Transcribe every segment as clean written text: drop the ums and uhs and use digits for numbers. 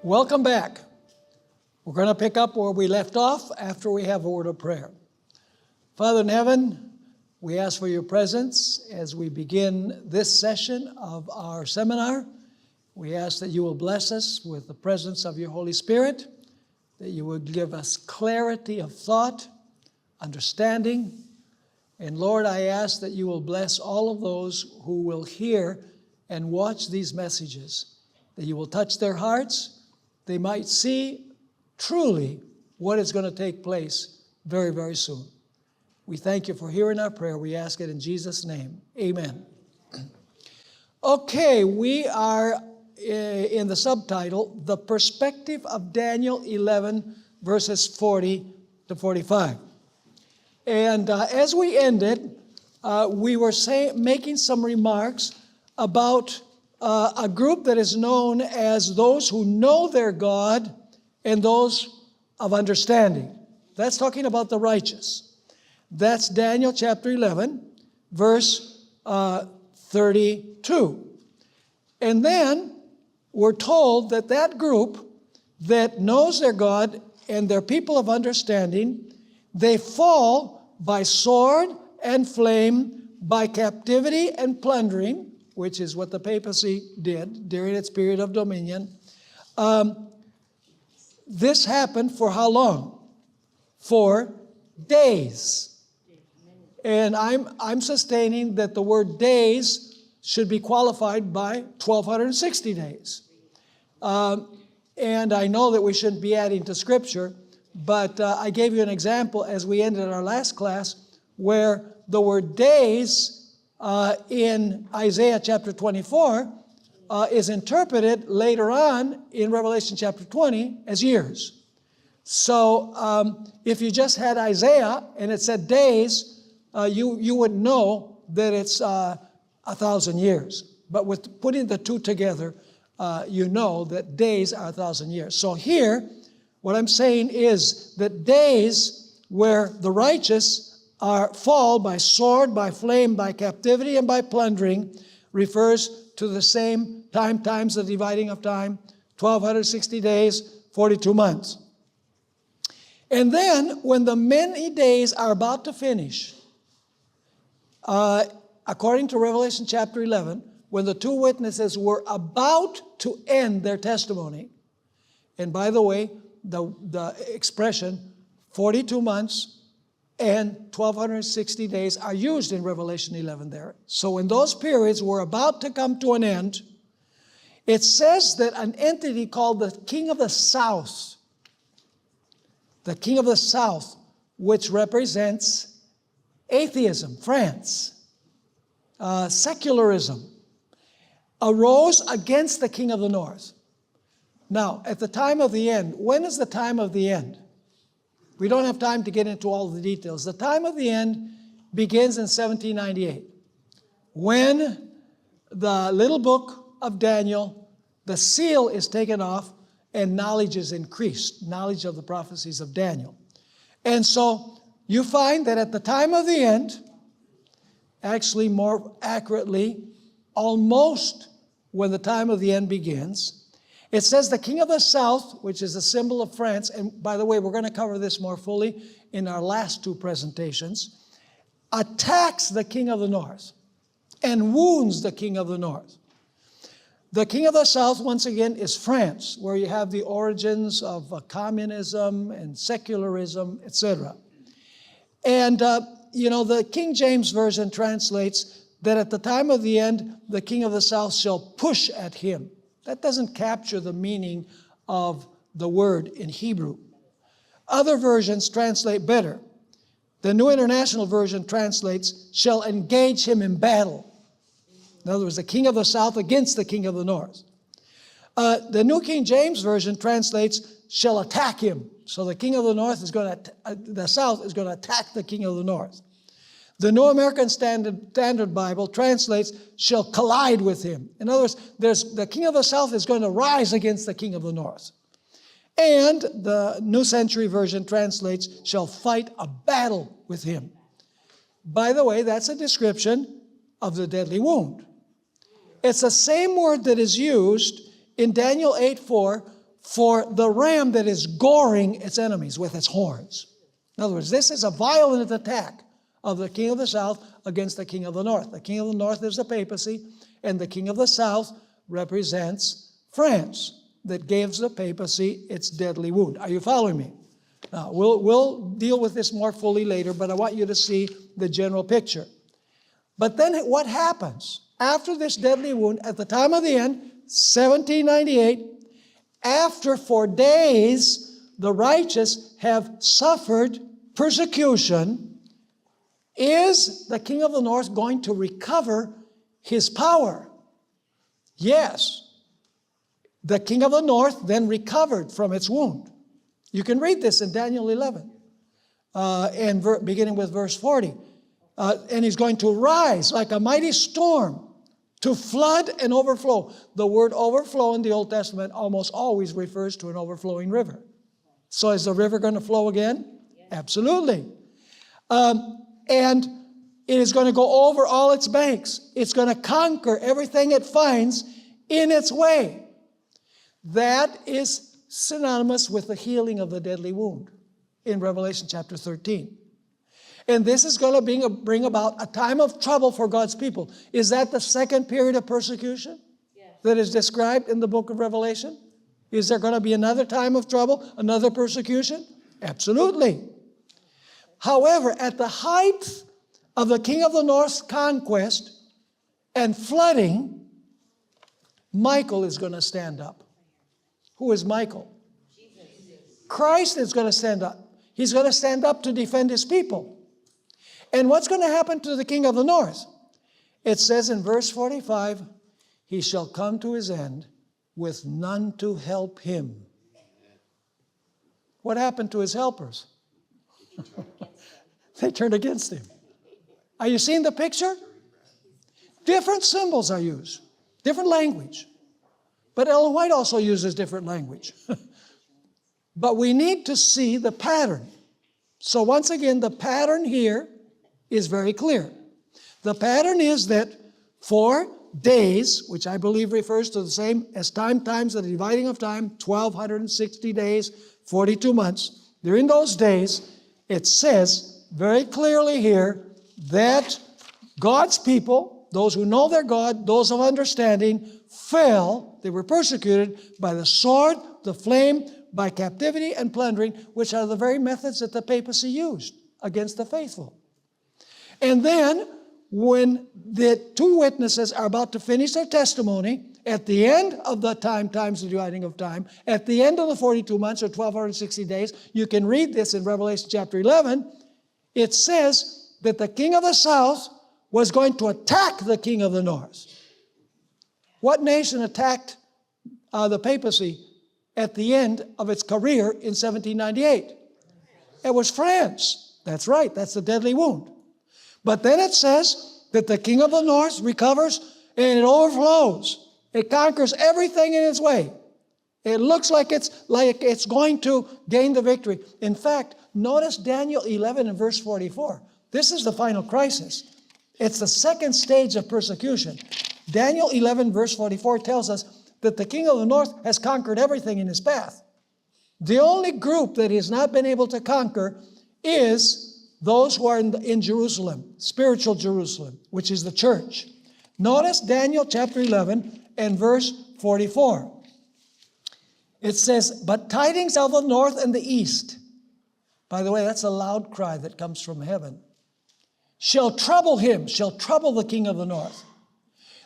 Welcome back. We're going to pick up where we left off after we have a word of prayer. Father in heaven, we ask for your presence as we begin this session of our seminar. We ask that you will bless us with the presence of your Holy Spirit, that you will give us clarity of thought, understanding. And Lord, I ask that you will bless all of those who will hear and watch these messages, that you will touch their hearts. They might see truly what is going to take place very, very soon. We thank you for hearing our prayer. We ask it in Jesus' name. Amen. Okay, we are in the subtitle, The Perspective of Daniel 11, verses 40 to 45. And as we ended, we were making some remarks about a group that is known as those who know their God and those of understanding. That's talking about the righteous. That's Daniel chapter 11, verse 32. And then we're told that that group that knows their God and their people of understanding, they fall by sword and flame, by captivity and plundering, which is what the papacy did during its period of dominion. This happened for how long? For days. And I'm sustaining that the word days should be qualified by 1,260 days. And I know that we shouldn't be adding to Scripture, but I gave you an example as we ended our last class where the word days in Isaiah chapter 24 is interpreted later on in Revelation chapter 20 as years. So if you just had Isaiah and it said days, you would know that it's 1,000 years. But with putting the two together, you know that days are 1,000 years. So here, what I'm saying is that days where the righteous fall by sword, by flame, by captivity, and by plundering refers to the same time times the dividing of time, 1,260 days, 42 months. And then when the many days are about to finish, according to Revelation chapter 11, when the two witnesses were about to end their testimony, and by the way, the expression 42 months and 1,260 days are used in Revelation 11 there. So when those periods were about to come to an end, it says that an entity called the King of the South, which represents atheism, France, secularism, arose against the King of the North. Now, at the time of the end, when is the time of the end? We don't have time to get into all the details. The time of the end begins in 1798, when the little book of Daniel, the seal is taken off and knowledge is increased, knowledge of the prophecies of Daniel. And so you find that at the time of the end, actually more accurately, almost when the time of the end begins, it says the King of the South, which is a symbol of France, and by the way, we're going to cover this more fully in our last two presentations, attacks the King of the North and wounds the King of the North. The King of the South, once again, is France, where you have the origins of communism and secularism, etc. And, the King James Version translates that at the time of the end, the King of the South shall push at him. That doesn't capture the meaning of the word in Hebrew. Other versions translate better. The New International Version translates, shall engage him in battle. In other words, the King of the South against the King of the North. The New King James Version translates, shall attack him. So the King of the North the South is going to attack the King of the North. The New American Standard Bible translates, shall collide with him. In other words, the King of the South is going to rise against the King of the North. And the New Century Version translates, shall fight a battle with him. By the way, that's a description of the deadly wound. It's the same word that is used in Daniel 8:4 for the ram that is goring its enemies with its horns. In other words, this is a violent attack of the king of the south against the king of the north. The king of the north is the papacy, and the king of the south represents France, that gives the papacy its deadly wound. Are you following me? Now, we'll deal with this more fully later, but I want you to see the general picture. But then what happens? After this deadly wound, at the time of the end, 1798, after 4 days the righteous have suffered persecution, is the king of the north going to recover his power? Yes. The king of the north then recovered from its wound. You can read this in Daniel 11, beginning with verse 40. And he's going to rise like a mighty storm to flood and overflow. The word overflow in the Old Testament almost always refers to an overflowing river. So is the river going to flow again? Yes. Absolutely. And it is going to go over all its banks. It's going to conquer everything it finds in its way. That is synonymous with the healing of the deadly wound in Revelation chapter 13. And this is going to bring about a time of trouble for God's people. Is that the second period of persecution that is described in the book of Revelation? Is there going to be another time of trouble, another persecution? Absolutely. However, at the height of the king of the north's conquest and flooding, Michael is going to stand up. Who is Michael? Jesus. Christ is going to stand up. He's going to stand up to defend his people. And what's going to happen to the king of the north? It says in verse 45, he shall come to his end with none to help him. What happened to his helpers? They turned against him. Are you seeing the picture? Different symbols are used, different language. But Ellen White also uses different language. But we need to see the pattern. So once again, the pattern here is very clear. The pattern is that 4 days, which I believe refers to the same as time times the dividing of time, 1,260 days, 42 months. During those days, it says very clearly here that God's people, those who know their God, those of understanding, fell. They were persecuted by the sword, the flame, by captivity and plundering, which are the very methods that the papacy used against the faithful. And then, when the 2 witnesses are about to finish their testimony, at the end of the times the dividing of time, at the end of the 42 months or 1,260 days, you can read this in Revelation chapter 11, it says that the king of the south was going to attack the king of the north. What nation attacked the papacy at the end of its career in 1798? It was France. That's right. That's the deadly wound. But then it says that the king of the north recovers and it overflows. It conquers everything in its way. It looks like it's going to gain the victory. In fact, notice Daniel 11 and verse 44. This is the final crisis. It's the second stage of persecution. Daniel 11 verse 44 tells us that the king of the north has conquered everything in his path. The only group that he has not been able to conquer is those who are in Jerusalem, spiritual Jerusalem, which is the church. Notice Daniel chapter 11 and verse 44. It says, but tidings of the north and the east. By the way, that's a loud cry that comes from heaven. Shall trouble him, shall trouble the king of the north.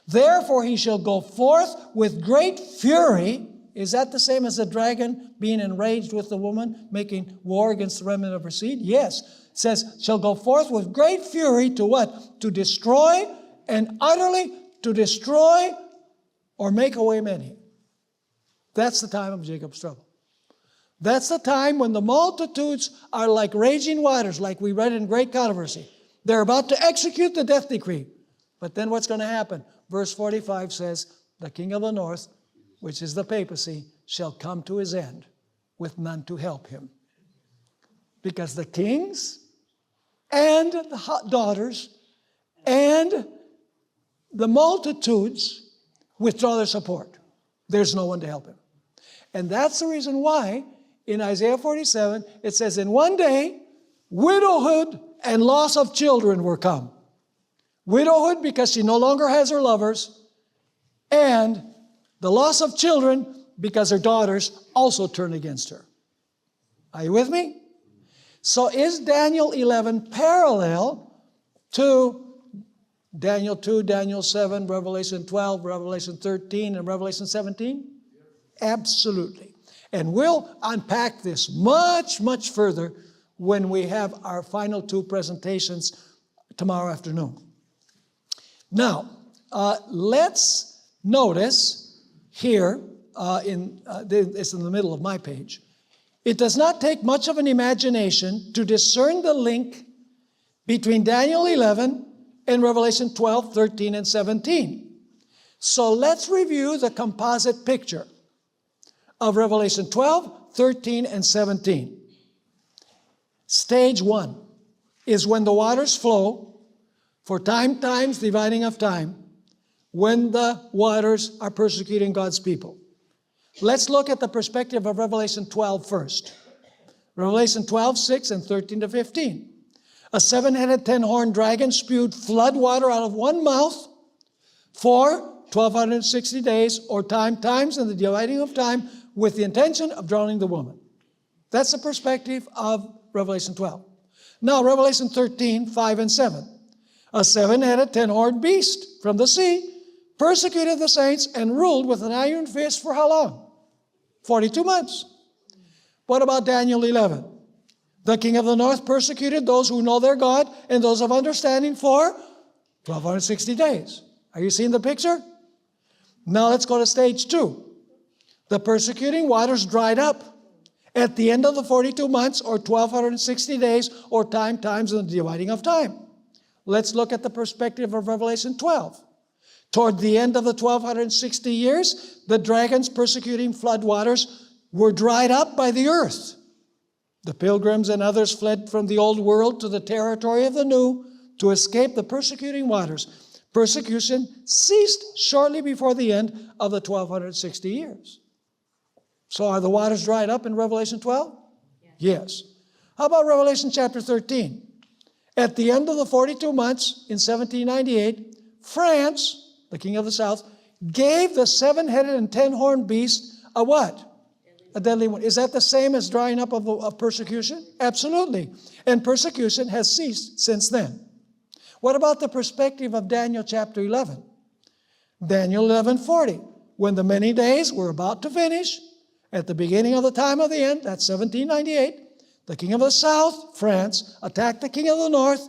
Therefore he shall go forth with great fury. Is that the same as the dragon being enraged with the woman, making war against the remnant of her seed? Yes. It says, shall go forth with great fury to what? To destroy and utterly to destroy or make away many. That's the time of Jacob's trouble. That's the time when the multitudes are like raging waters, like we read in Great Controversy. They're about to execute the death decree. But then what's going to happen? Verse 45 says, the king of the north, which is the papacy, shall come to his end with none to help him. Because the kings and the daughters and the multitudes withdraw their support. There's no one to help him. And that's the reason why in Isaiah 47, it says, in one day, widowhood and loss of children were come. Widowhood because she no longer has her lovers, and the loss of children because her daughters also turn against her. Are you with me? So is Daniel 11 parallel to Daniel 2, Daniel 7, Revelation 12, Revelation 13, and Revelation 17? Absolutely. And we'll unpack this much, much further when we have our final two presentations tomorrow afternoon. Now, let's notice here, it's in the middle of my page, it does not take much of an imagination to discern the link between Daniel 11 and Revelation 12, 13, and 17. So let's review the composite picture of Revelation 12, 13, and 17. Stage 1 is when the waters flow for time times dividing of time, when the waters are persecuting God's people. Let's look at the perspective of Revelation 12 first. Revelation 12, 6 and 13 to 15. A seven-headed, 10-horned dragon spewed flood water out of one mouth for 1,260 days, or times in the dividing of time, with the intention of drowning the woman. That's the perspective of Revelation 12. Now, Revelation 13, 5 and 7. A seven-headed, 10-horned beast from the sea persecuted the saints and ruled with an iron fist for how long? 42 months. What about Daniel 11? The king of the north persecuted those who know their God and those of understanding for 1,260 days. Are you seeing the picture? Now let's go to stage 2. The persecuting waters dried up at the end of the 42 months, or 1,260 days, or times in the dividing of time. Let's look at the perspective of Revelation 12. Toward the end of the 1,260 years, the dragon's persecuting flood waters were dried up by the earth. The pilgrims and others fled from the old world to the territory of the new to escape the persecuting waters. Persecution ceased shortly before the end of the 1,260 years. So are the waters dried up in Revelation 12? Yes. How about Revelation chapter 13? At the end of the 42 months in 1798, France, the king of the south, gave the seven-headed and 10-horned beast a what? A deadly wound. Is that the same as drying up of persecution? Absolutely. And persecution has ceased since then. What about the perspective of Daniel chapter 11? Daniel 11:40. When the many days were about to finish, at the beginning of the time of the end, that's 1798, the king of the south, France, attacked the king of the north,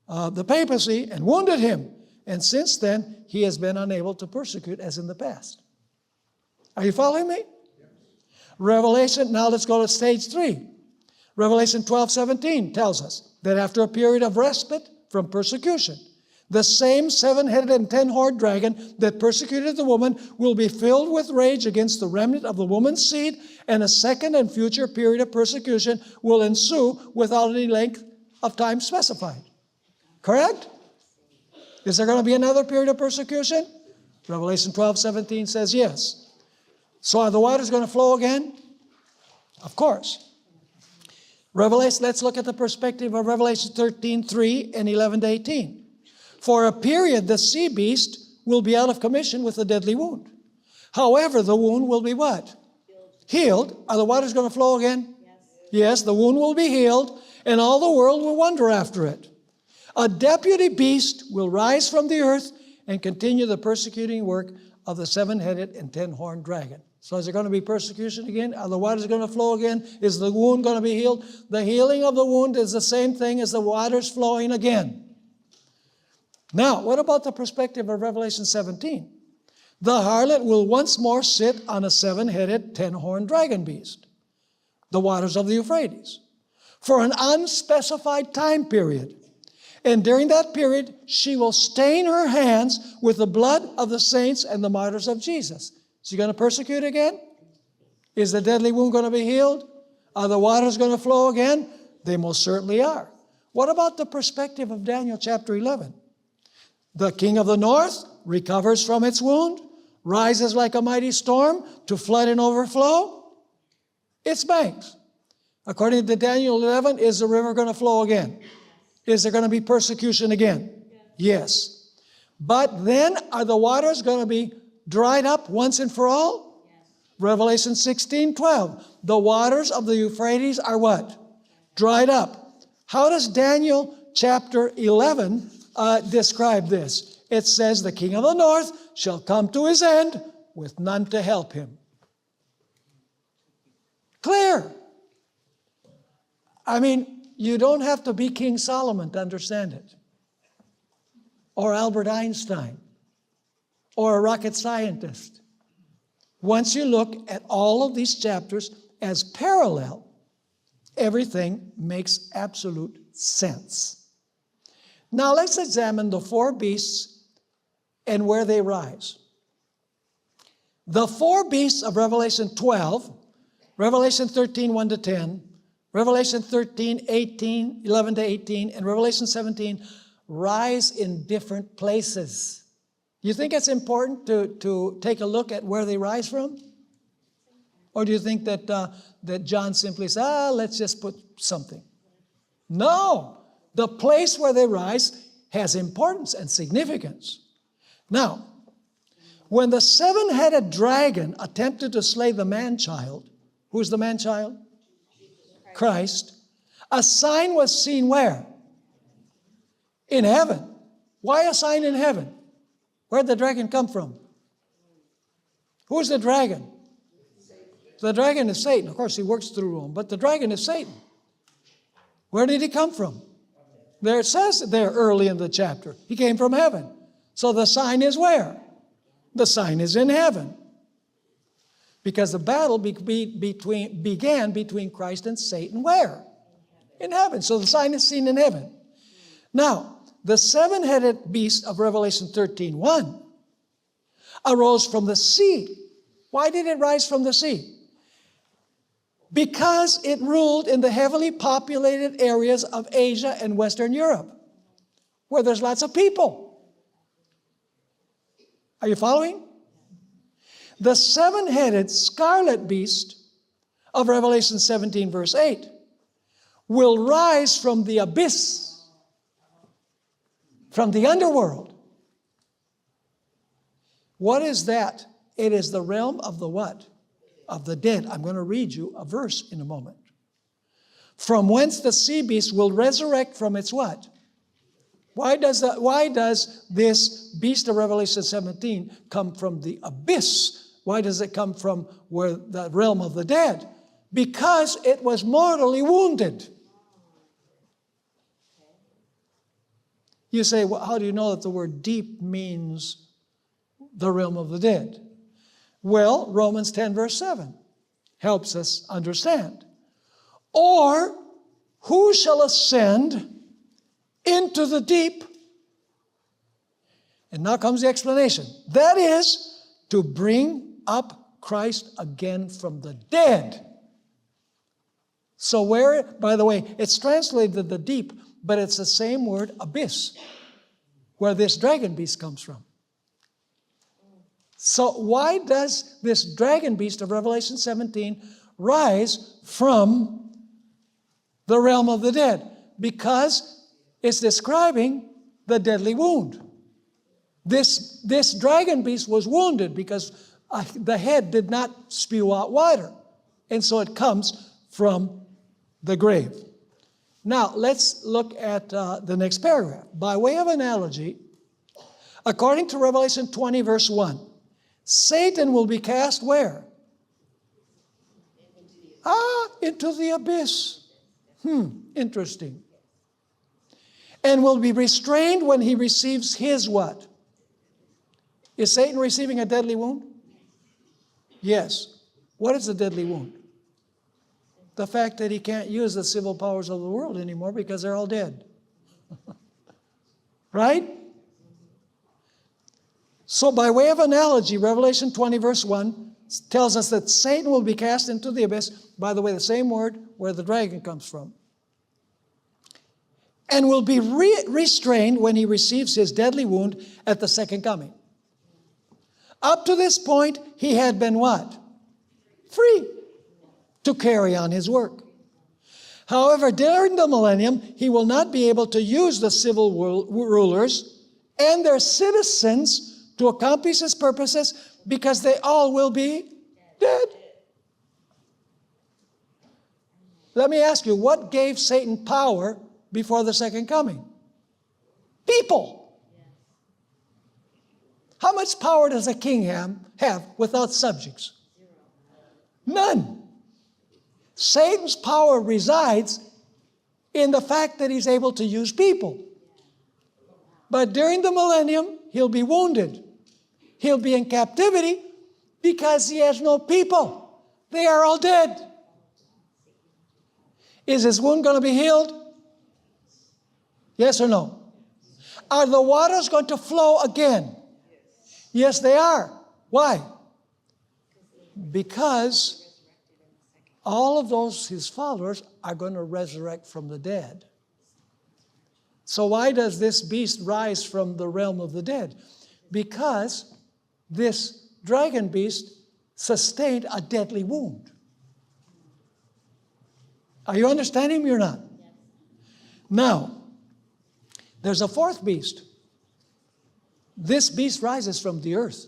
the papacy, and wounded him. And since then, he has been unable to persecute as in the past. Are you following me? Revelation, now let's go to stage 3. Revelation 12:17 tells us that after a period of respite from persecution, the same seven-headed and 10-horned dragon that persecuted the woman will be filled with rage against the remnant of the woman's seed, and a second and future period of persecution will ensue without any length of time specified. Correct? Is there going to be another period of persecution? Revelation 12:17 says yes. So are the waters going to flow again? Of course. Revelation, let's look at the perspective of Revelation 13:3 and 11-18. For a period, the sea beast will be out of commission with a deadly wound. However, the wound will be what? Healed. Are the waters going to flow again? Yes, the wound will be healed, and all the world will wonder after it. A deputy beast will rise from the earth and continue the persecuting work of the seven-headed and 10-horned dragon. So is there going to be persecution again? Are the waters going to flow again? Is the wound going to be healed? The healing of the wound is the same thing as the waters flowing again. Now, what about the perspective of Revelation 17? The harlot will once more sit on a seven-headed, 10-horned dragon beast, the waters of the Euphrates, for an unspecified time period. And during that period, she will stain her hands with the blood of the saints and the martyrs of Jesus. Is she going to persecute again? Is the deadly wound going to be healed? Are the waters going to flow again? They most certainly are. What about the perspective of Daniel chapter 11? The king of the north recovers from its wound. rises like a mighty storm to flood and overflow its banks. According to Daniel 11, is the river going to flow again? Is there going to be persecution again? Yes. But then are the waters going to be dried up once and for all? Revelation 16:12. The waters of the Euphrates are what? Dried up. How does Daniel chapter 11 describe this? It says, the king of the north shall come to his end with none to help him. Clear. I mean, you don't have to be King Solomon to understand it, or Albert Einstein, or a rocket scientist. Once you look at all of these chapters as parallel, everything makes absolute sense. Now let's examine the four beasts and where they rise. The four beasts of Revelation 12, Revelation 13, 1 to 10, Revelation 13, 18, 11 to 18, and Revelation 17 rise in different places. You think it's important to take a look at where they rise from? Or do you think that John simply says, let's just put something? No. The place where they rise has importance and significance. Now, when the seven-headed dragon attempted to slay the man-child, who's the man-child? Christ. A sign was seen where? In heaven. Why a sign in heaven? Where'd the dragon come from? Who's the dragon? The dragon is Satan. Of course, he works through Rome, but the dragon is Satan. Where did he come from? There it says there early in the chapter. He came from heaven. So the sign is where? The sign is in heaven. Because the battle began between Christ and Satan where? In heaven. So the sign is seen in heaven. Now, the seven-headed beast of Revelation 13:1 arose from the sea. Why did it rise from the sea? Because it ruled in the heavily populated areas of Asia and Western Europe, where there's lots of people. Are you following? The seven-headed scarlet beast of Revelation 17, verse 8, will rise from the abyss, from the underworld. What is that? It is the realm of the what? Of the dead. I'm going to read you a verse in a moment. From whence the sea beast will resurrect from its what? Why does this beast of Revelation 17 come from the abyss? Why does it come from where the realm of the dead? Because it was mortally wounded. You say, well, how do you know that the word deep means the realm of the dead? Well, Romans 10, verse 7 helps us understand. Or who shall ascend into the deep? And now comes the explanation. That is to bring up Christ again from the dead. So where, by the way, it's translated the deep, but it's the same word, abyss, where this dragon beast comes from. So why does this dragon beast of Revelation 17 rise from the realm of the dead? Because it's describing the deadly wound. This dragon beast was wounded because the head did not spew out water. And so it comes from the grave. Now, let's look at the next paragraph. By way of analogy, according to Revelation 20, verse 1, Satan will be cast where? Into the abyss. Interesting. And will be restrained when he receives his what? Is Satan receiving a deadly wound? Yes. What is a deadly wound? The fact that he can't use the civil powers of the world anymore because they're all dead. Right? So by way of analogy, Revelation 20 verse 1 tells us that Satan will be cast into the abyss, by the way, the same word where the dragon comes from, and will be restrained when he receives his deadly wound at the second coming. Up to this point, he had been what? Free to carry on his work. However, during the millennium, he will not be able to use the civil rulers and their citizens to accomplish his purposes because they all will be dead. Let me ask you, what gave Satan power before the second coming? People. How much power does a king have without subjects? None. Satan's power resides in the fact that he's able to use people. But during the millennium, he'll be wounded. He'll be in captivity because he has no people. They are all dead. Is his wound going to be healed? Yes or no? Are the waters going to flow again? Yes, they are. Why? Because all of those, his followers, are going to resurrect from the dead. So why does this beast rise from the realm of the dead? Because this dragon beast sustained a deadly wound. Are you understanding me or not? Now, there's a fourth beast. This beast rises from the earth.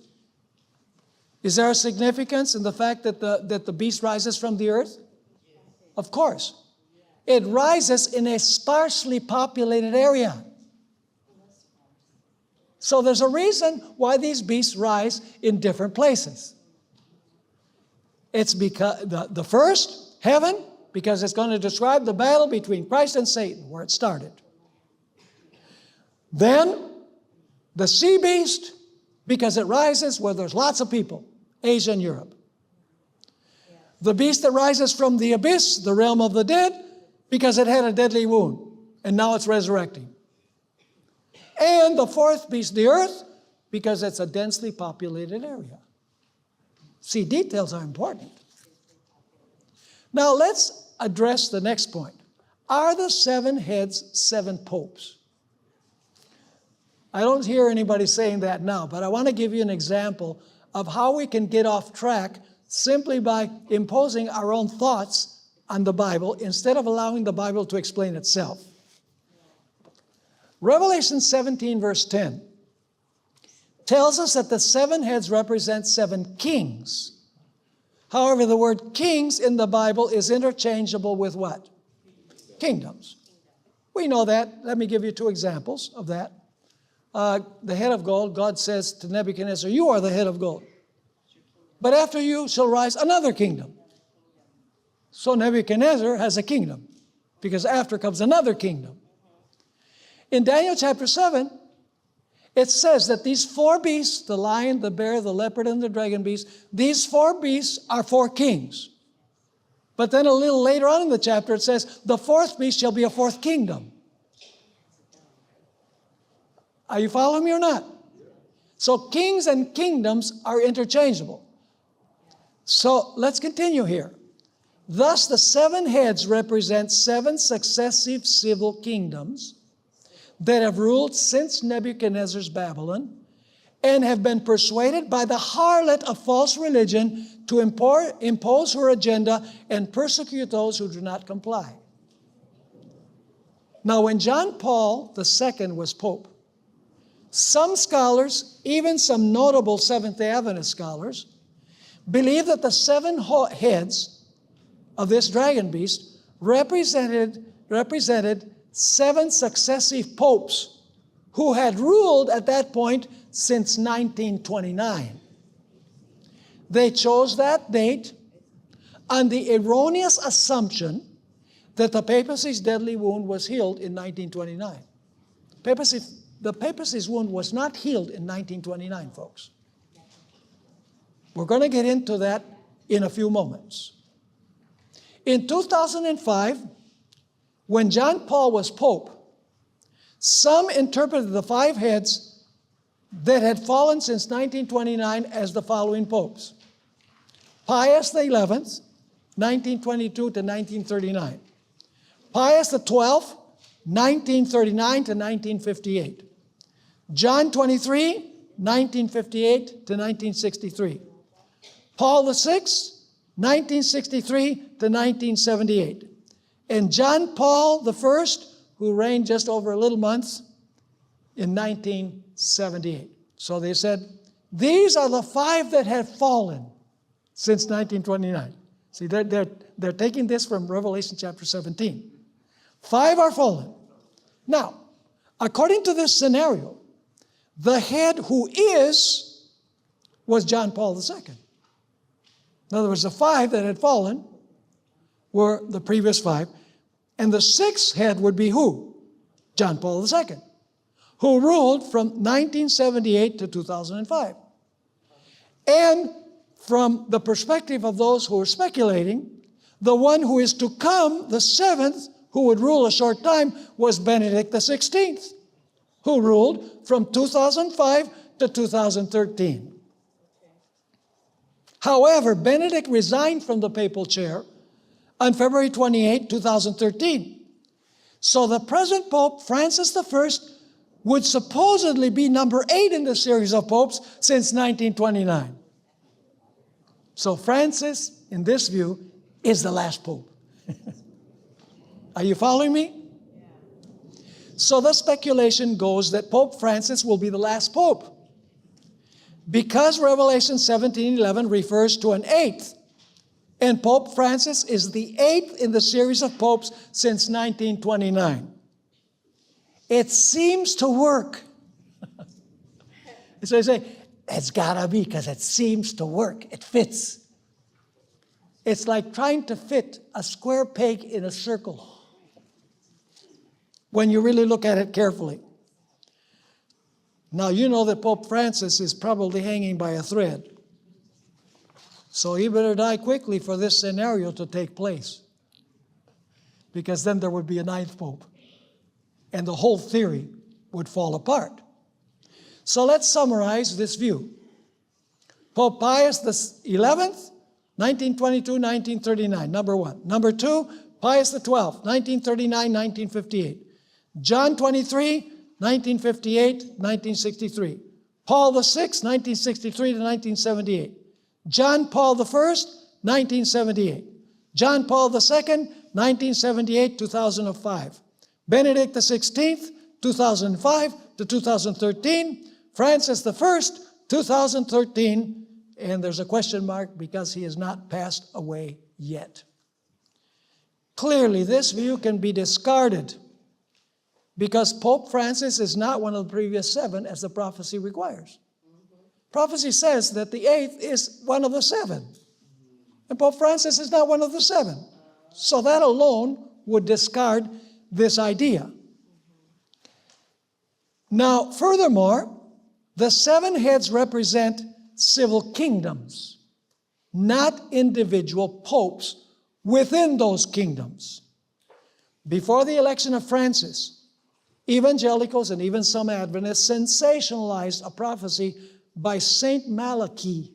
Is there a significance in the fact that the beast rises from the earth? Of course. It rises in a sparsely populated area. So there's a reason why these beasts rise in different places. It's because the first, heaven, because it's going to describe the battle between Christ and Satan, where it started. Then the sea beast, because it rises where there's lots of people. Asia and Europe. The beast that rises from the abyss, the realm of the dead, because it had a deadly wound, and now it's resurrecting. And the fourth beast, the earth, because it's a densely populated area. See, details are important. Now let's address the next point. Are the seven heads seven popes? I don't hear anybody saying that now, but I want to give you an example of how we can get off track simply by imposing our own thoughts on the Bible instead of allowing the Bible to explain itself. Revelation 17, verse 10, tells us that the seven heads represent seven kings. However, the word kings in the Bible is interchangeable with what? Kingdoms. We know that. Let me give you two examples of that. The head of gold, God says to Nebuchadnezzar, you are the head of gold. But after you shall rise another kingdom. So Nebuchadnezzar has a kingdom, because after comes another kingdom. In Daniel chapter 7, it says that these four beasts, the lion, the bear, the leopard, and the dragon beast, these four beasts are four kings. But then a little later on in the chapter, it says, the fourth beast shall be a fourth kingdom. Are you following me or not? So kings and kingdoms are interchangeable. So let's continue here. Thus the seven heads represent seven successive civil kingdoms that have ruled since Nebuchadnezzar's Babylon and have been persuaded by the harlot of false religion to impose her agenda and persecute those who do not comply. Now when John Paul II was Pope, some scholars, even some notable Seventh-day Adventist scholars, believe that the seven heads of this dragon beast represented seven successive popes who had ruled at that point since 1929. They chose that date on the erroneous assumption that the papacy's deadly wound was healed in 1929. The papacy's wound was not healed in 1929, folks. We're going to get into that in a few moments. In 2005, when John Paul was Pope, some interpreted the five heads that had fallen since 1929 as the following popes. Pius XI, 1922 to 1939. Pius XII, 1939 to 1958. John 23, 1958 to 1963. Paul VI, 1963 to 1978. And John Paul I, who reigned just over a little month, in 1978. So they said, these are the 5 that have fallen since 1929. See, they're taking this from Revelation chapter 17. 5 are fallen. Now, according to this scenario, the head who was John Paul II. In other words, the 5 that had fallen were the previous 5. And the 6th head would be who? John Paul II, who ruled from 1978 to 2005. And from the perspective of those who are speculating, the one who is to come, the 7th, who would rule a short time, was Benedict XVI, who ruled from 2005 to 2013. However, Benedict resigned from the papal chair on February 28, 2013. So the present Pope, Francis I, would supposedly be number 8 in the series of popes since 1929. So Francis, in this view, is the last pope. Are you following me? So the speculation goes that Pope Francis will be the last pope, because Revelation 17:11 refers to an 8th, and Pope Francis is the 8th in the series of popes since 1929. It seems to work. So you say, it's gotta be because it seems to work. It fits. It's like trying to fit a square peg in a circle when you really look at it carefully. Now, you know that Pope Francis is probably hanging by a thread. So he better die quickly for this scenario to take place, because then there would be a 9th pope, and the whole theory would fall apart. So let's summarize this view. Pope Pius XI, 1922-1939, number 1. Number 2, Pius XII, 1939-1958. John 23, 1958-1963. Paul VI, 1963 to 1978. John Paul I, 1978. John Paul II, 1978-2005. Benedict XVI, 2005 to 2013. Francis I, 2013. And there's a question mark because he has not passed away yet. Clearly, this view can be discarded because Pope Francis is not one of the previous 7 as the prophecy requires. Prophecy says that the 8th is one of the 7. And Pope Francis is not one of the 7. So that alone would discard this idea. Now, furthermore, the 7 heads represent civil kingdoms, not individual popes within those kingdoms. Before the election of Francis, evangelicals and even some Adventists sensationalized a prophecy by Saint Malachi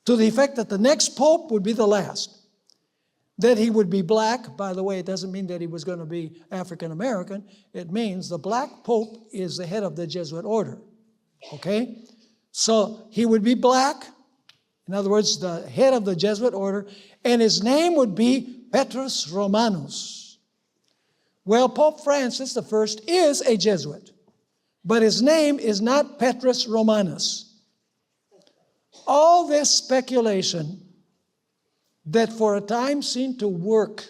to the effect that the next pope would be the last, that he would be black. By the way, it doesn't mean that he was going to be African American. It means the black pope is the head of the Jesuit order. Okay? So he would be black, in other words, the head of the Jesuit order, and his name would be Petrus Romanus. Well, Pope Francis I is a Jesuit, but his name is not Petrus Romanus. All this speculation that for a time seemed to work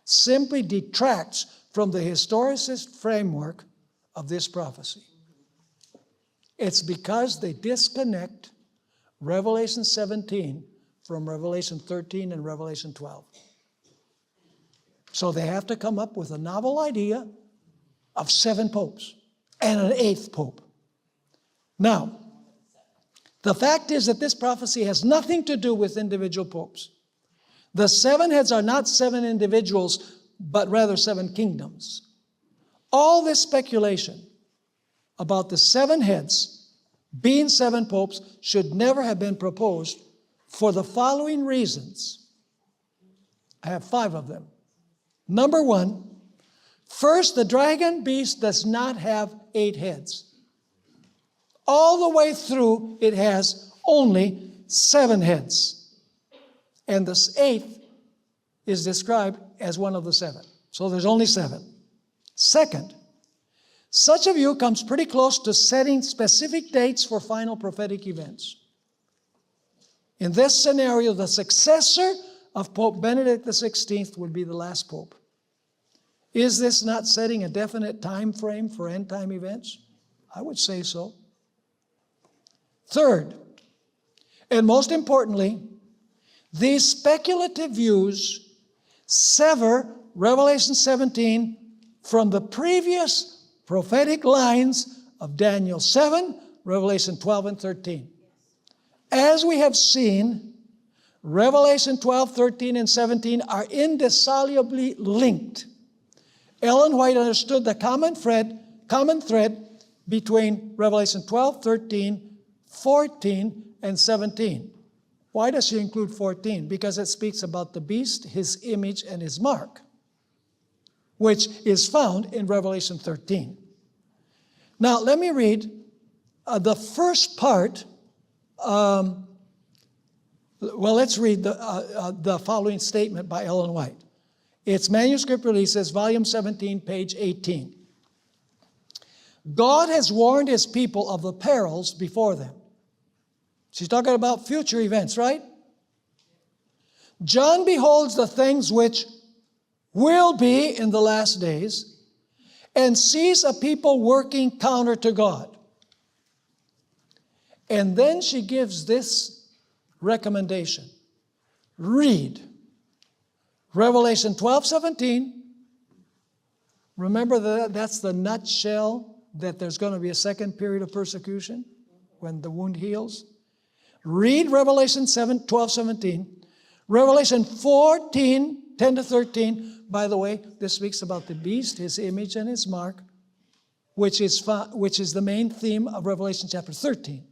simply detracts from the historicist framework of this prophecy. It's because they disconnect Revelation 17 from Revelation 13 and Revelation 12. So they have to come up with a novel idea of 7 popes and an 8th pope. Now, the fact is that this prophecy has nothing to do with individual popes. The 7 heads are not 7 individuals, but rather 7 kingdoms. All this speculation about the 7 heads being 7 popes should never have been proposed for the following reasons. I have 5 of them. Number 1, first, the dragon beast does not have 8 heads. All the way through, it has only 7 heads. And the 8th is described as one of the 7. So there's only 7. Second, such a view comes pretty close to setting specific dates for final prophetic events. In this scenario, the successor of Pope Benedict XVI would be the last pope. Is this not setting a definite time frame for end-time events? I would say so. Third, and most importantly, these speculative views sever Revelation 17 from the previous prophetic lines of Daniel 7, Revelation 12, and 13. As we have seen, Revelation 12, 13, and 17 are indissolubly linked. Ellen White understood the common thread between Revelation 12, 13, 14, and 17. Why does she include 14? Because it speaks about the beast, his image, and his mark, which is found in Revelation 13. Now, let me read the first part. Let's read the following statement by Ellen White. It's Manuscript Releases, Volume 17, page 18. God has warned his people of the perils before them. She's talking about future events, right? John beholds the things which will be in the last days and sees a people working counter to God. And then she gives this recommendation. Read Revelation 12, 17. Remember that's the nutshell that there's going to be a second period of persecution when the wound heals. Read Revelation 12, 17. Revelation 14, 10 to 13. By the way, this speaks about the beast, his image, and his mark, which is the main theme of Revelation chapter 13.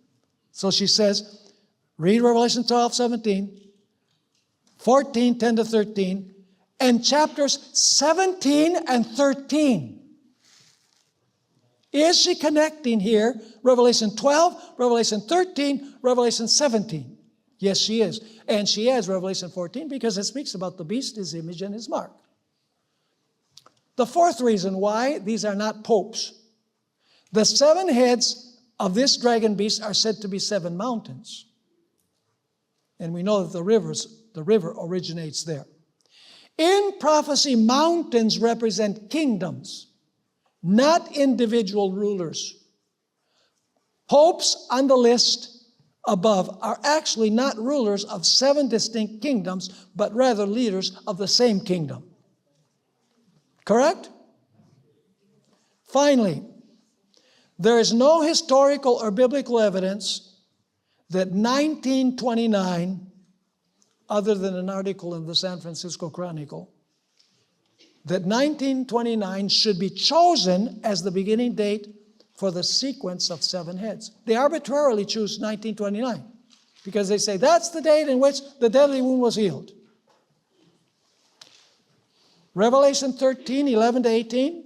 So she says, read Revelation 12, 17, 14, 10 to 13, and chapters 17 and 13. Is she connecting here Revelation 12, Revelation 13, Revelation 17? Yes, she is. And she has Revelation 14 because it speaks about the beast, his image, and his mark. The fourth reason why these are not popes. The 7 heads of this dragon beast are said to be 7 mountains. And we know that the river originates there. In prophecy, mountains represent kingdoms, not individual rulers. Popes on the list above are actually not rulers of 7 distinct kingdoms, but rather leaders of the same kingdom. Correct? Finally, there is no historical or biblical evidence that 1929, other than an article in the San Francisco Chronicle, that 1929 should be chosen as the beginning date for the sequence of 7 heads. They arbitrarily choose 1929 because they say that's the date in which the deadly wound was healed. Revelation 13, 11 to 18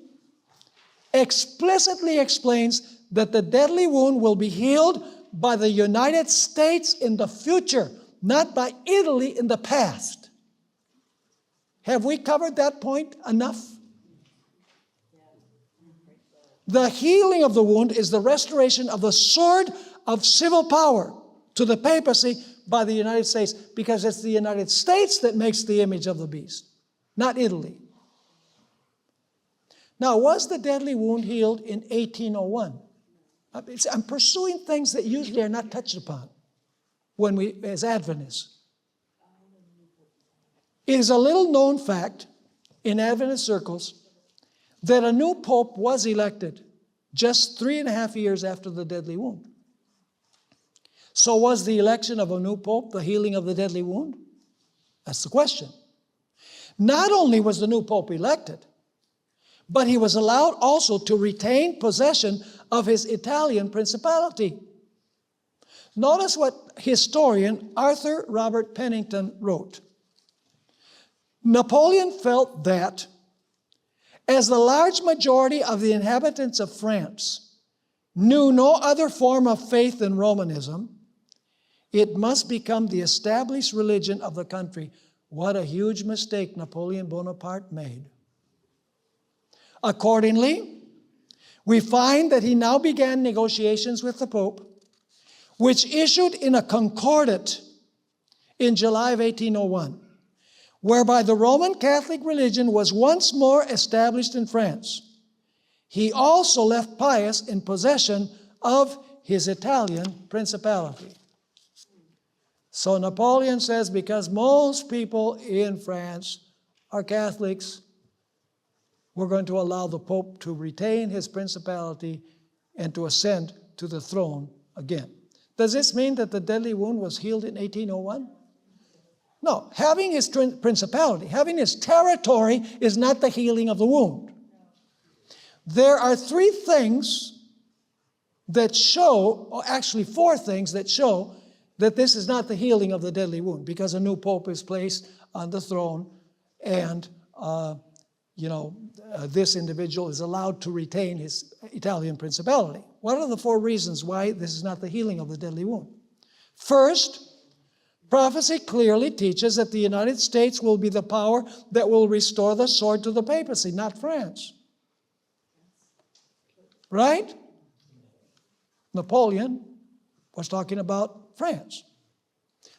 explicitly explains that the deadly wound will be healed by the United States in the future, not by Italy in the past. Have we covered that point enough? The healing of the wound is the restoration of the sword of civil power to the papacy by the United States, because it's the United States that makes the image of the beast, not Italy. Now, was the deadly wound healed in 1801? I'm pursuing things that usually are not touched upon when we, as Adventists. It is a little known fact in Adventist circles that a new pope was elected just 3.5 years after the deadly wound. So was the election of a new pope the healing of the deadly wound? That's the question. Not only was the new pope elected, but he was allowed also to retain possession of his Italian principality. Notice what historian Arthur Robert Pennington wrote. Napoleon felt that as the large majority of the inhabitants of France knew no other form of faith than Romanism, it must become the established religion of the country. What a huge mistake Napoleon Bonaparte made. Accordingly, we find that he now began negotiations with the Pope, which issued in a concordat in July of 1801, whereby the Roman Catholic religion was once more established in France. He also left Pius in possession of his Italian principality. So Napoleon says, because most people in France are Catholics, we're going to allow the Pope to retain his principality and to ascend to the throne again. Does this mean that the deadly wound was healed in 1801? No. Having his principality, having his territory is not the healing of the wound. There are three things that show, or actually four things that show that this is not the healing of the deadly wound, because a new Pope is placed on the throne and this individual is allowed to retain his Italian principality. What are the four reasons why this is not the healing of the deadly wound? First, prophecy clearly teaches that the United States will be the power that will restore the sword to the papacy, not France. Right? Napoleon was talking about France.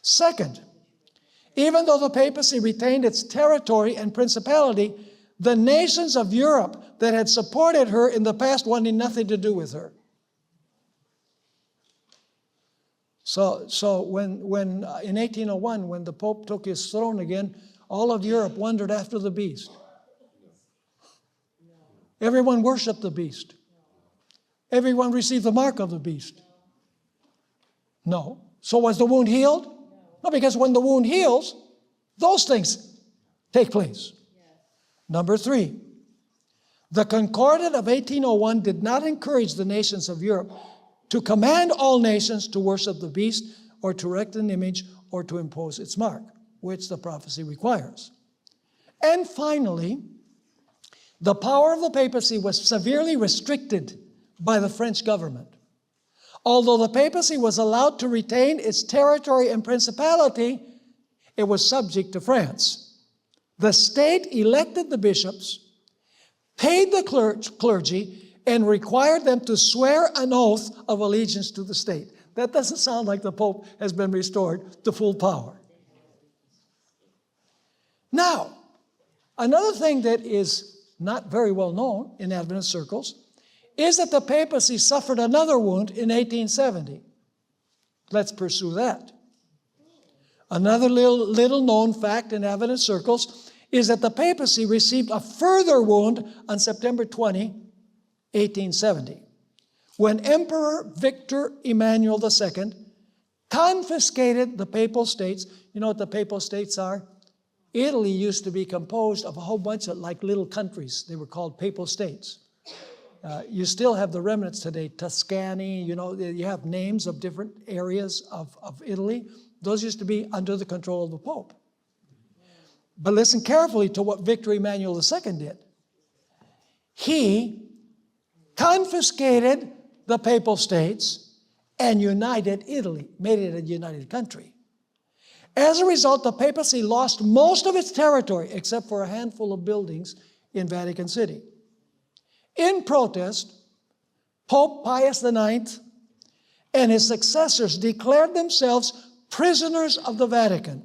Second, even though the papacy retained its territory and principality, the nations of Europe that had supported her in the past wanted nothing to do with her. So when in 1801, when the Pope took his throne again, all of Europe wondered after the beast. Everyone worshiped the beast. Everyone received the mark of the beast. No. So was the wound healed? No, because when the wound heals, those things take place. Number three, the Concordat of 1801 did not encourage the nations of Europe to command all nations to worship the beast or to erect an image or to impose its mark, which the prophecy requires. And finally, the power of the papacy was severely restricted by the French government. Although the papacy was allowed to retain its territory and principality, it was subject to France. The state elected the bishops, paid the clergy, and required them to swear an oath of allegiance to the state. That doesn't sound like the Pope has been restored to full power. Now, another thing that is not very well known in Adventist circles is that the papacy suffered another wound in 1870. Let's pursue that. Another little known fact in Adventist circles is that the papacy received a further wound on September 20, 1870, when Emperor Victor Emmanuel II confiscated the papal states. You know what the papal states are? Italy used to be composed of a whole bunch of like little countries. They were called papal states. You still have the remnants today, Tuscany, you have names of different areas of Italy. Those used to be under the control of the Pope. But listen carefully to what Victor Emmanuel II did. He confiscated the papal states and united Italy, made it a united country. As a result, the papacy lost most of its territory except for a handful of buildings in Vatican City. In protest, Pope Pius IX and his successors declared themselves prisoners of the Vatican,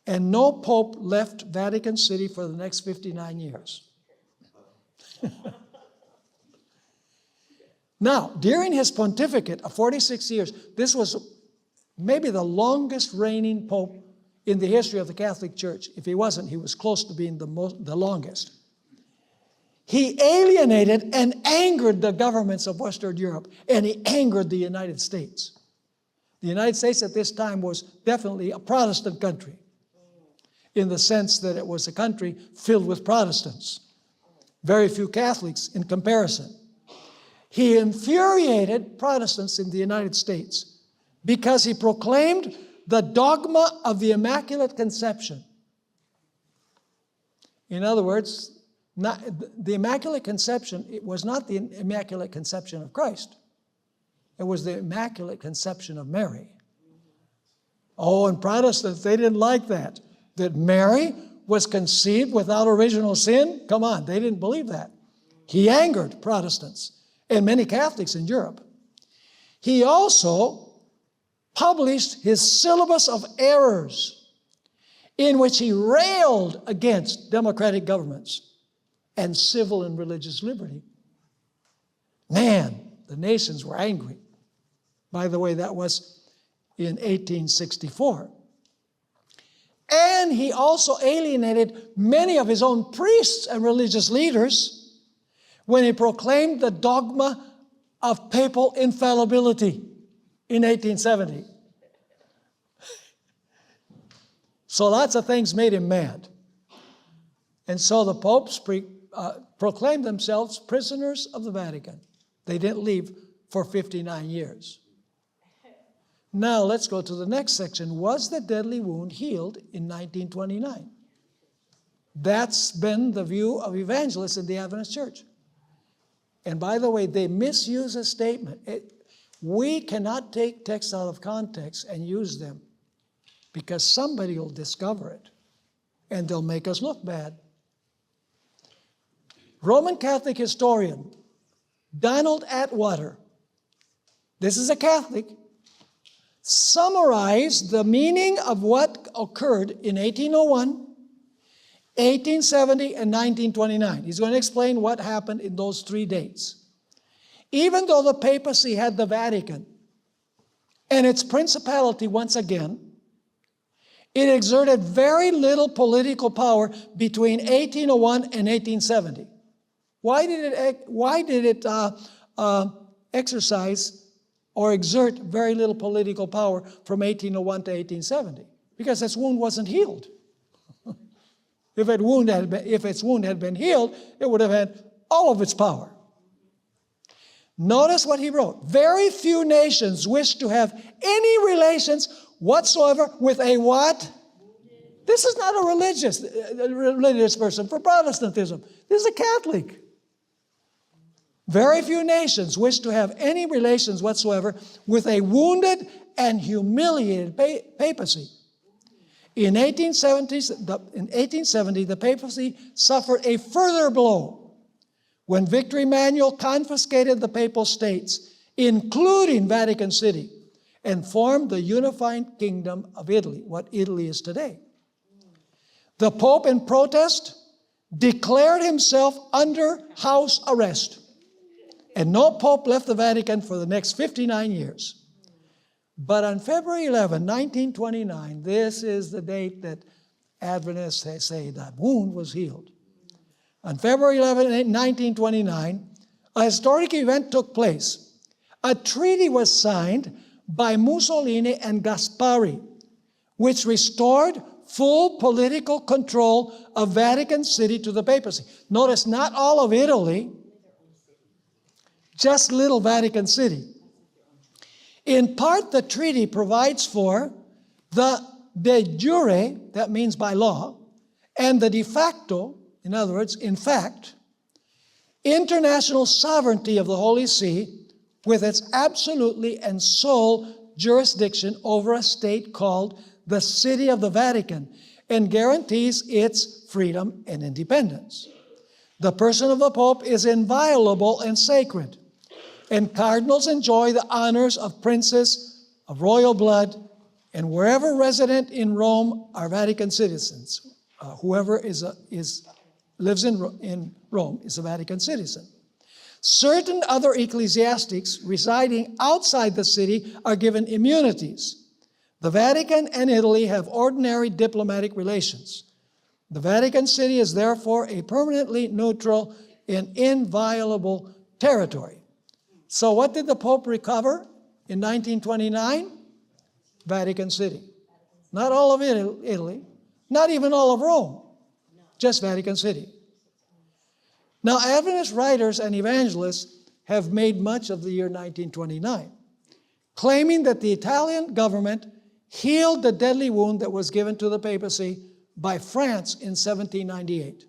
and no pope left Vatican City for the next 59 years. Now, during his pontificate of 46 years, this was maybe the longest reigning pope in the history of the Catholic Church. If he wasn't, he was close to being the longest. He alienated and angered the governments of Western Europe, and he angered the United States. The United States at this time was definitely a Protestant country, in the sense that it was a country filled with Protestants. Very few Catholics in comparison. He infuriated Protestants in the United States because he proclaimed the dogma of the Immaculate Conception. In other words, the Immaculate Conception, it was not the Immaculate Conception of Christ. It was the Immaculate Conception of Mary. Oh, and Protestants, they didn't like that. That Mary was conceived without original sin? Come on, they didn't believe that. He angered Protestants and many Catholics in Europe. He also published his syllabus of errors in which he railed against democratic governments and civil and religious liberty. Man, the nations were angry. By the way, that was in 1864. And he also alienated many of his own priests and religious leaders when he proclaimed the dogma of papal infallibility in 1870. So lots of things made him mad. And so the popes proclaimed themselves prisoners of the Vatican. They didn't leave for 59 years. Now let's go to the next section. Was the deadly wound healed in 1929? That's been the view of evangelists in the Adventist Church. And by the way, they misuse a statement. We cannot take texts out of context and use them because somebody will discover it and they'll make us look bad. Roman Catholic historian Donald Atwater, this is a Catholic, summarized the meaning of what occurred in 1801, 1870, and 1929. He's going to explain what happened in those 3 dates. Even though the papacy had the Vatican and its principality once again, it exerted very little political power between 1801 and 1870. Why did it exercise or exert very little political power from 1801 to 1870? Because its wound wasn't healed. If its wound had been healed, it would have had all of its power. Notice what he wrote. Very few nations wish to have any relations whatsoever with a what? This is not a religious person for Protestantism. This is a Catholic. Very few nations wish to have any relations whatsoever with a wounded and humiliated papacy. In 1870, the papacy suffered a further blow when Victor Emmanuel confiscated the papal states, including Vatican City, and formed the unified kingdom of Italy, what Italy is today. The Pope, in protest, declared himself under house arrest. And no pope left the Vatican for the next 59 years. But on February 11, 1929, this is the date that Adventists say that wound was healed. On February 11, 1929, a historic event took place. A treaty was signed by Mussolini and Gaspari, which restored full political control of Vatican City to the papacy. Notice, not all of Italy, just little Vatican City. In part, the treaty provides for the de jure, that means by law, and the de facto, in other words, in fact, international sovereignty of the Holy See with its absolutely and sole jurisdiction over a state called the City of the Vatican, and guarantees its freedom and independence. The person of the Pope is inviolable and sacred, and cardinals enjoy the honors of princes of royal blood, and wherever resident in Rome are Vatican citizens. Whoever lives in Rome is a Vatican citizen. Certain other ecclesiastics residing outside the city are given immunities. The Vatican and Italy have ordinary diplomatic relations. The Vatican City is therefore a permanently neutral and inviolable territory. So what did the Pope recover in 1929? Vatican City. Not all of Italy, not even all of Rome, just Vatican City. Now, Adventist writers and evangelists have made much of the year 1929, claiming that the Italian government healed the deadly wound that was given to the papacy by France in 1798.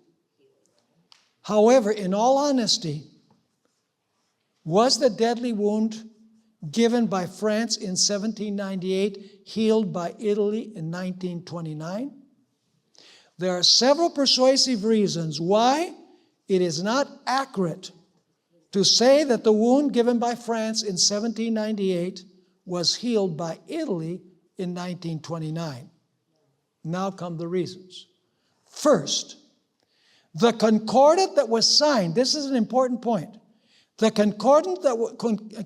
However, in all honesty, was the deadly wound given by France in 1798, healed by Italy in 1929? There are several persuasive reasons why it is not accurate to say that the wound given by France in 1798 was healed by Italy in 1929. Now come the reasons. First, the concordat that was signed, this is an important point. The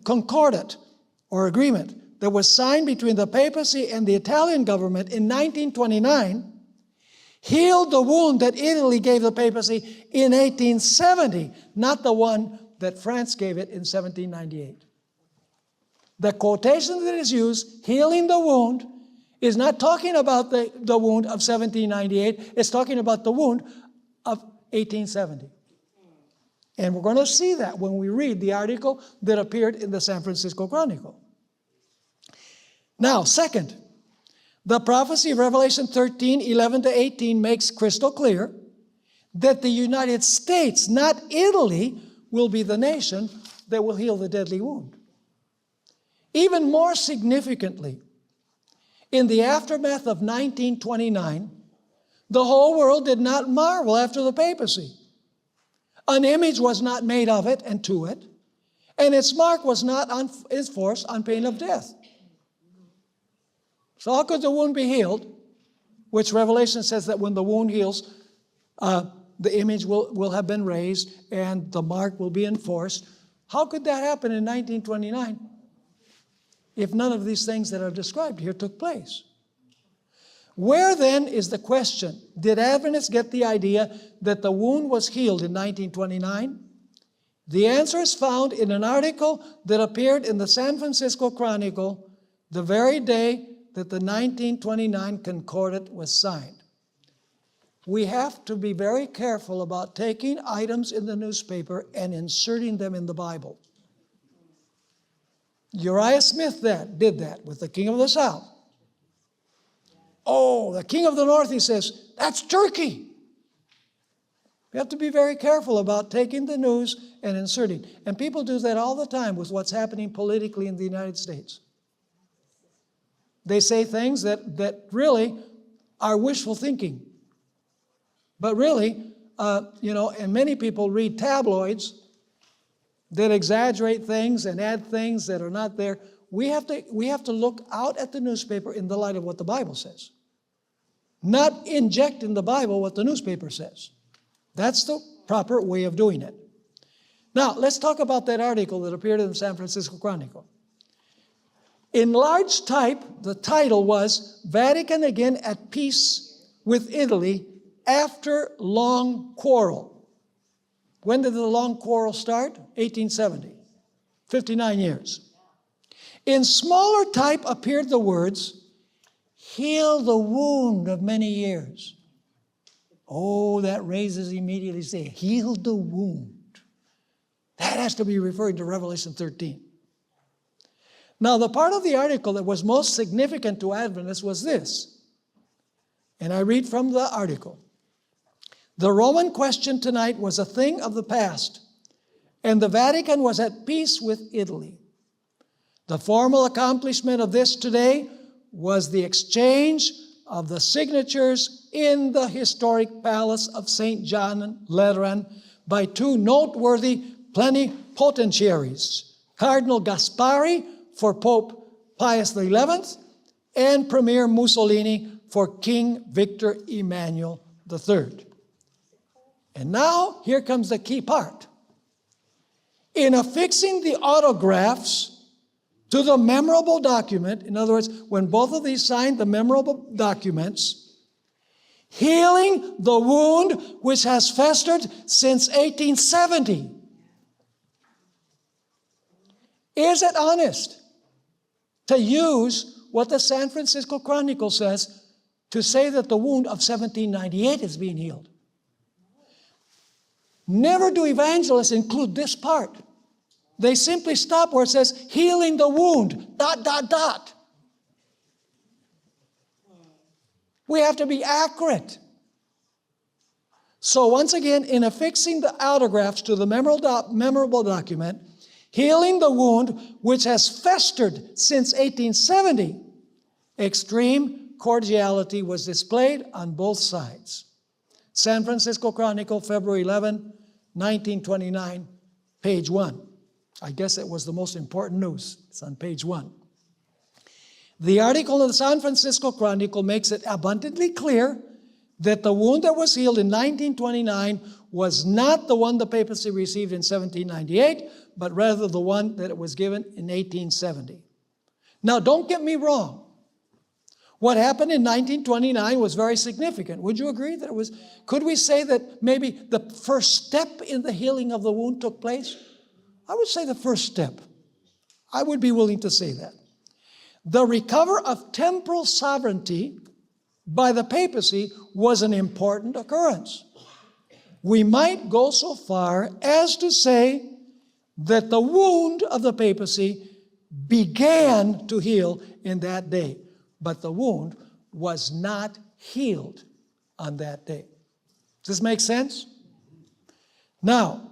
concordat or agreement that was signed between the papacy and the Italian government in 1929 healed the wound that Italy gave the papacy in 1870, not the one that France gave it in 1798. The quotation that is used, healing the wound, is not talking about the wound of 1798. It's talking about the wound of 1870. And we're going to see that when we read the article that appeared in the San Francisco Chronicle. Now, second, the prophecy of Revelation 13, 11 to 18 makes crystal clear that the United States, not Italy, will be the nation that will heal the deadly wound. Even more significantly, in the aftermath of 1929, the whole world did not marvel after the papacy. An image was not made of it and to it, and its mark was not enforced on pain of death. So how could the wound be healed? Which Revelation says that when the wound heals, the image will have been raised and the mark will be enforced. How could that happen in 1929 if none of these things that are described here took place? Where then is the question? Did Adventists get the idea that the wound was healed in 1929? The answer is found in an article that appeared in the San Francisco Chronicle the very day that the 1929 Concordat was signed. We have to be very careful about taking items in the newspaper and inserting them in the Bible. Uriah Smith did that with the king of the south. Oh, the king of the north, he says, that's Turkey. We have to be very careful about taking the news and inserting. And people do that all the time with what's happening politically in the United States. They say things that really are wishful thinking. But really, and many people read tabloids that exaggerate things and add things that are not there. We have to look out at the newspaper in the light of what the Bible says. Not inject in the Bible what the newspaper says. That's the proper way of doing it. Now, let's talk about that article that appeared in the San Francisco Chronicle. In large type, the title was, Vatican Again at Peace with Italy After Long Quarrel. When did the long quarrel start? 1870. 59 years. In smaller type appeared the words, heal the wound of many years. Oh, that raises immediately, say, heal the wound. That has to be referring to Revelation 13. Now, the part of the article that was most significant to Adventists was this. And I read from the article. The Roman question tonight was a thing of the past, and the Vatican was at peace with Italy. The formal accomplishment of this today was the exchange of the signatures in the historic palace of St. John Lateran by two noteworthy plenipotentiaries, Cardinal Gaspari for Pope Pius XI and Premier Mussolini for King Victor Emmanuel III. And now, here comes the key part. In affixing the autographs to the memorable document, in other words, when both of these signed the memorable documents, healing the wound which has festered since 1870. Is it honest to use what the San Francisco Chronicle says to say that the wound of 1798 is being healed? Never do evangelists include this part. They simply stop where it says, healing the wound, ... We have to be accurate. So once again, in affixing the autographs to the memorable document, healing the wound which has festered since 1870. Extreme cordiality was displayed on both sides. San Francisco Chronicle, February 11, 1929, page 1. I guess it was the most important news. It's on page 1. The article in the San Francisco Chronicle makes it abundantly clear that the wound that was healed in 1929 was not the one the papacy received in 1798, but rather the one that it was given in 1870. Now, don't get me wrong. What happened in 1929 was very significant. Would you agree that it was? Could we say that maybe the first step in the healing of the wound took place? I would say the first step. I would be willing to say that. The recovery of temporal sovereignty by the papacy was an important occurrence. We might go so far as to say that the wound of the papacy began to heal in that day, but the wound was not healed on that day. Does this make sense? Now,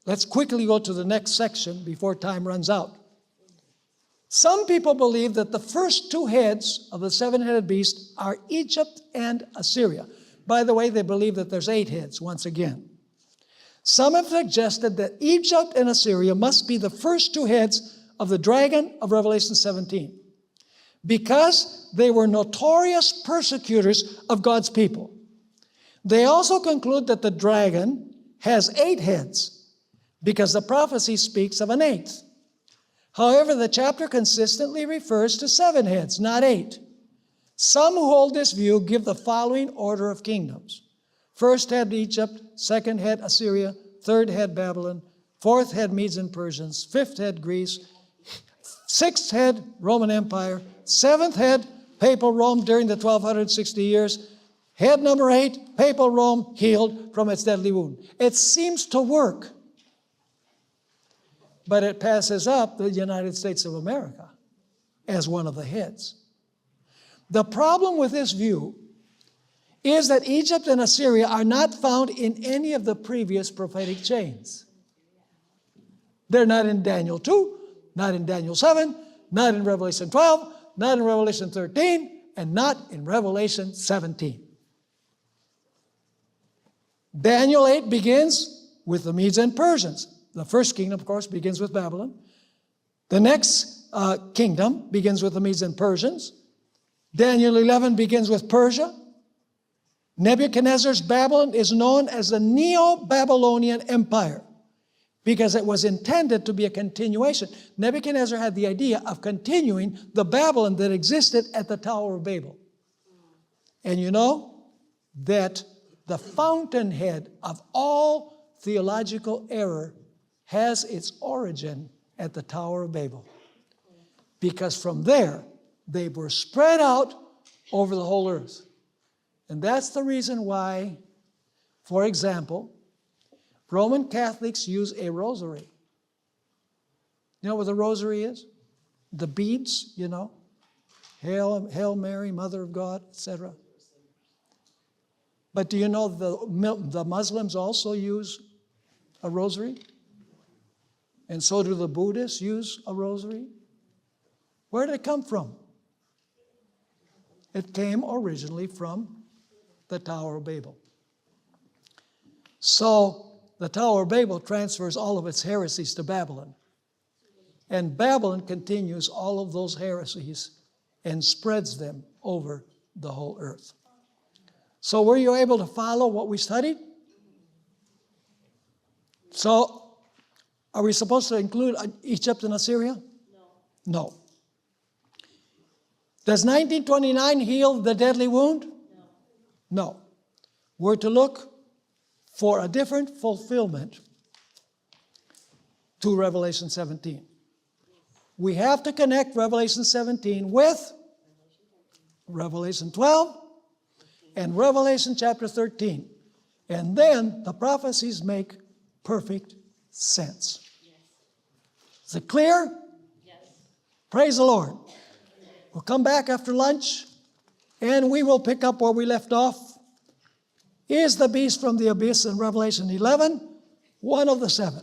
let's quickly go to the next section before time runs out. Some people believe that the first two heads of the seven-headed beast are Egypt and Assyria. By the way, they believe that there's 8 heads once again. Some have suggested that Egypt and Assyria must be the first 2 heads of the dragon of Revelation 17, because they were notorious persecutors of God's people. They also conclude that the dragon has 8 heads, because the prophecy speaks of an 8th. However, the chapter consistently refers to 7 heads, not 8. Some who hold this view give the following order of kingdoms. First head Egypt, second head Assyria, third head Babylon, fourth head Medes and Persians, fifth head Greece, sixth head Roman Empire, seventh head Papal Rome during the 1260 years, head number 8, Papal Rome healed from its deadly wound. It seems to work. But it passes up the United States of America as one of the heads. The problem with this view is that Egypt and Assyria are not found in any of the previous prophetic chains. They're not in Daniel 2, not in Daniel 7, not in Revelation 12, not in Revelation 13, and not in Revelation 17. Daniel 8 begins with the Medes and Persians. The first kingdom, of course, begins with Babylon. The next kingdom begins with the Medes and Persians. Daniel 11 begins with Persia. Nebuchadnezzar's Babylon is known as the Neo-Babylonian Empire because it was intended to be a continuation. Nebuchadnezzar had the idea of continuing the Babylon that existed at the Tower of Babel. And you know that the fountainhead of all theological error has its origin at the Tower of Babel. Because from there, they were spread out over the whole earth. And that's the reason why, for example, Roman Catholics use a rosary. You know what the rosary is? The beads, you know. Hail Mary, Mother of God, etc. But do you know the Muslims also use a rosary? And so do the Buddhists use a rosary? Where did it come from? It came originally from the Tower of Babel. So the Tower of Babel transfers all of its heresies to Babylon. And Babylon continues all of those heresies and spreads them over the whole earth. So were you able to follow what we studied? So, are we supposed to include Egypt and Assyria? No. Does 1929 heal the deadly wound? No. We're to look for a different fulfillment to Revelation 17. We have to connect Revelation 17 with Revelation 12 and Revelation chapter 13. And then the prophecies make perfect sense. Is it clear? Yes. Praise the Lord. We'll come back after lunch and we will pick up where we left off. Is the beast from the abyss in Revelation 11 one of the 7?